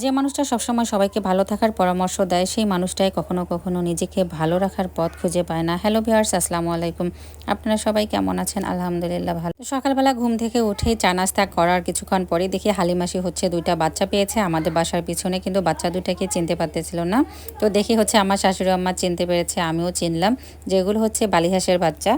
যে মানুষটা সবসময় সবাইকে ভালো থাকার পরামর্শ দেয় সেই মানুষটাই কখনো কখনো নিজেকে ভালো রাখার পথ খুঁজে পায় না। হ্যালো ভিউয়ার্স, আসসালামু আলাইকুম। আপনারা সবাই কেমন আছেন? আলহামদুলিল্লাহ ভালো। সকালবেলা ঘুম থেকে উঠে চা নাস্তা করার কিছুক্ষণ পরে দেখি হালিমাসি হচ্ছে দুইটা বাচ্চা পেয়েছে আমাদের বাসার পিছনে, কিন্তু বাচ্চা দুটাকে চিনতে পারতেছিল না। তো দেখি হচ্ছে আমার শাশুড়ি আম্মা চিনতে পেরেছে, আমিও চিনলাম যেগুলো হচ্ছে বালিহাঁসের বাচ্চা।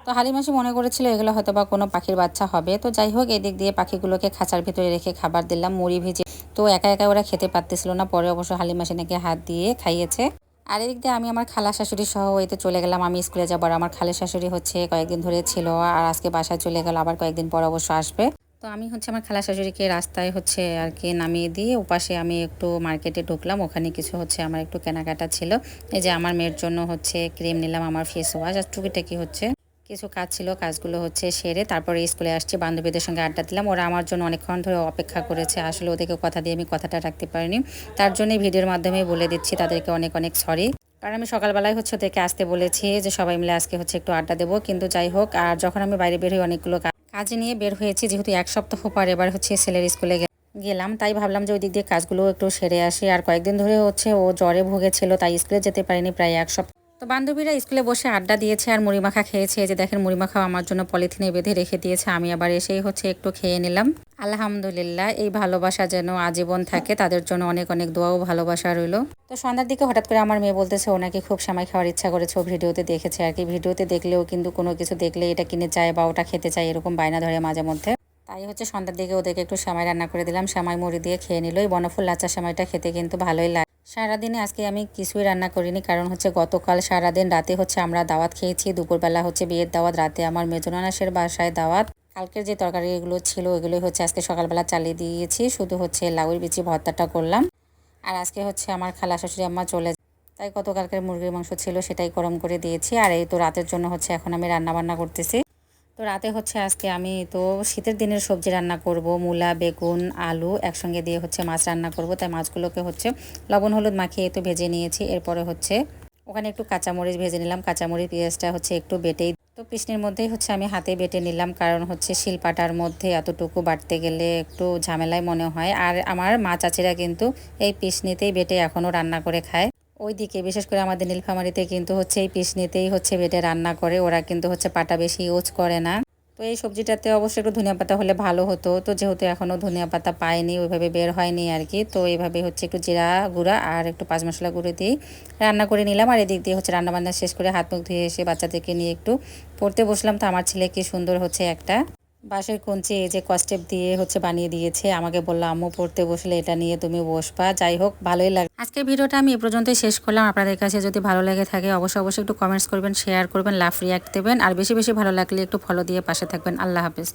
তো হালিমাসি মনে করেছিল এগুলো হয়তো বা কোনো পাখির বাচ্চা হবে। তো যাই হোক, এদিক দিয়ে পাখিগুলোকে খাঁচার ভিতরে রেখে খাবার দিলাম মুড়ি ভিজে। তো একা একা ওরা খেতে পারতেছিল না, পরে অবশ্য হালিমাসি নাকি হাত দিয়ে খাইয়েছে। আর এদিক দিয়ে আমি আমার খালা শাশুড়ি সহ এতে চলে গেলাম। আমি স্কুলে যাবার, আমার খালা শাশুড়ি হচ্ছে কয়েকদিন ধরে ছিল আর আজকে বাসায় চলে গেল, আবার কয়েকদিন পর অবশ্য আসবে। তো আমি হচ্ছে আমার খালা শাশুড়িকে রাস্তায় হচ্ছে আর কি নামিয়ে দিয়ে ওপাশে আমি একটু মার্কেটে ঢুকলাম। ওখানে কিছু হচ্ছে আমার একটু কেনাকাটা ছিল। এই যে আমার মেয়ের জন্য হচ্ছে ক্রিম নিলাম, আমার ফেস ওয়াশ আর টুকিটাকি হচ্ছে কিছু কাজ ছিল, কাজগুলো হচ্ছে সেরে তারপরে স্কুলে আসছি। বান্ধবীদের সঙ্গে আড্ডা দিলাম, ওরা আমার জন্য অনেকক্ষণ ধরে অপেক্ষা করেছে। আসলে ওদেরকে কথা দিয়ে আমি কথাটা রাখতে পারিনি, তার জন্য ভিডিওর মাধ্যমে বলে দিচ্ছি তাদেরকে অনেক অনেক সরি। কারণ আমি সকালবেলায় হচ্ছে ওদেরকে আসতে বলেছি যে সবাই মিলে আজকে হচ্ছে একটু আড্ডা দেবো, কিন্তু যাই হোক। আর যখন আমি বাইরে বের হই অনেকগুলো কাজে নিয়ে বের হয়েছি, যেহেতু এক সপ্তাহ পর এবার হচ্ছে ছেলের স্কুলে গেলাম, তাই ভাবলাম যে ওই দিক দিয়ে কাজগুলো একটু সেরে আসি। আর কয়েকদিন ধরে হচ্ছে ও জ্বরে ভুগেছিল, তাই স্কুলে যেতে পারিনি প্রায় এক সপ্তাহ। তো বান্ধবীরা স্কুলে বসে আড্ডা দিয়েছে আর মুড়ি মাখা খেয়েছে। যে দেখেন মুড়ি মাখাও আমার জন্য পলিথিনে বেঁধে রেখে দিয়েছে, আমি আবার এসেই হচ্ছে একটু খেয়ে নিলাম। আলহামদুলিল্লাহ, এই ভালোবাসা যেন আজীবন থাকে, তাদের জন্য অনেক অনেক দোয়া ও ভালোবাসা রইলো। তো সন্ধ্যার দিকে হঠাৎ করে আমার মেয়ে বলতেছে ওনাকে খুব সেমাই খাওয়ার ইচ্ছা করেছে, ও ভিডিওতে দেখেছে আর কি। ভিডিওতে দেখলেও কিন্তু কোনো কিছু দেখলে এটা কিনে চায় বা ওটা খেতে চায়, এরকম বায়না ধরে মাঝে মধ্যে। তাই হচ্ছে সন্ধ্যার দিকে ওদেরকে একটু সেমাই রান্না করে দিলাম, সেমাই মুড়ি দিয়ে খেয়ে নিল। এই বনফুল লাচ্চা সেমাইটা খেতে কিন্তু ভালোই লাগে। সারাদিনে আজকে আমি কিছুই রান্না করিনি, কারণ হচ্ছে গতকাল সারাদিন রাতে হচ্ছে আমরা দাওয়াত খেয়েছি। দুপুরবেলা হচ্ছে বিয়ের দাওয়াত, রাতে আমার মেজনানাসের বাসায় দাওয়াত। কালকের যে তরকারিগুলো ছিল ওইগুলোই হচ্ছে আজকে সকালবেলা চালিয়ে দিয়েছি, শুধু হচ্ছে লাউয়ের বিচি ভর্তাটা করলাম। আর আজকে হচ্ছে আমার খালা শাশুড়ি আম্মা চলে যায়, তাই গতকালকের মুরগির মাংস ছিল সেটাই গরম করে দিয়েছি। আর এই তো রাতের জন্য হচ্ছে এখন আমি রান্না বান্না করতেছি। তো রাতে হচ্ছে আজকে আমি তো শীতের দিনের সবজি রান্না করব, মূলা বেগুন আলু একসঙ্গে দিয়ে হচ্ছে মাছ রান্না করব। তাই মাছগুলোকে হচ্ছে লবণ হলুদ মাখিয়ে তো ভেজে নিয়েছি। এরপরে হচ্ছে ওখানে একটু কাঁচামরিচ ভেজে নিলাম, কাঁচামরিচ পেঁয়াজটা হচ্ছে একটু বেটেই তো পিসনির মধ্যেই হচ্ছে আমি হাতে বেটে নিলাম, কারণ হচ্ছে শিলপাটার মধ্যে এতটুকু বাটতে গেলে একটু ঝামেলায় মনে হয়। আর আমার মা চাচিরা কিন্তু এই পিসনিতেই বেটে এখনও রান্না করে খায়। ওইদিকে বিশেষ করে আমাদের নীলফামারীতে কিন্তু হচ্ছে এই পিসনিতেই হচ্ছে বেটে রান্না করে, ওরা কিন্তু হচ্ছে পাটা বেশি ইউজ করে না। তো এই সবজিটাতে অবশ্যই একটু ধনিয়া পাতা হলে ভালো হতো, তো যেহেতু এখনও ধনিয়া পাতা পাইনি, ওইভাবে বের হয়নি আর কি। তো এইভাবে হচ্ছে একটু জিরা গুঁড়া আর একটু পাঁচ মশলা গুঁড়ো দিয়ে রান্না করে নিলাম। আর এদিক দিয়ে হচ্ছে রান্নাবান্না শেষ করে হাত মুখ ধুয়ে এসে বাচ্চাদেরকে নিয়ে একটু পড়তে বসলাম। তো আমার ছেলে কি সুন্দর হচ্ছে একটা বাঁশের কঞ্চি এই যে কস্টেপ দিয়ে হচ্ছে বানিয়ে দিয়েছে, আমাকে বললো আম্মু পড়তে বসলে এটা নিয়ে তুমি বসবা। যাই হোক, ভালোই লাগে। আজকের ভিডিওটা আমি এ পর্যন্তই শেষ করলাম। আপনাদের কাছে যদি ভালো লেগে থাকে অবশ্যই অবশ্যই একটু কমেন্টস করবেন, শেয়ার করবেন, লাভ রিয়াক্ট দেবেন। আর বেশি বেশি ভালো লাগলে একটু ফলো দিয়ে পাশে থাকবেন। আল্লাহ হাফেজ।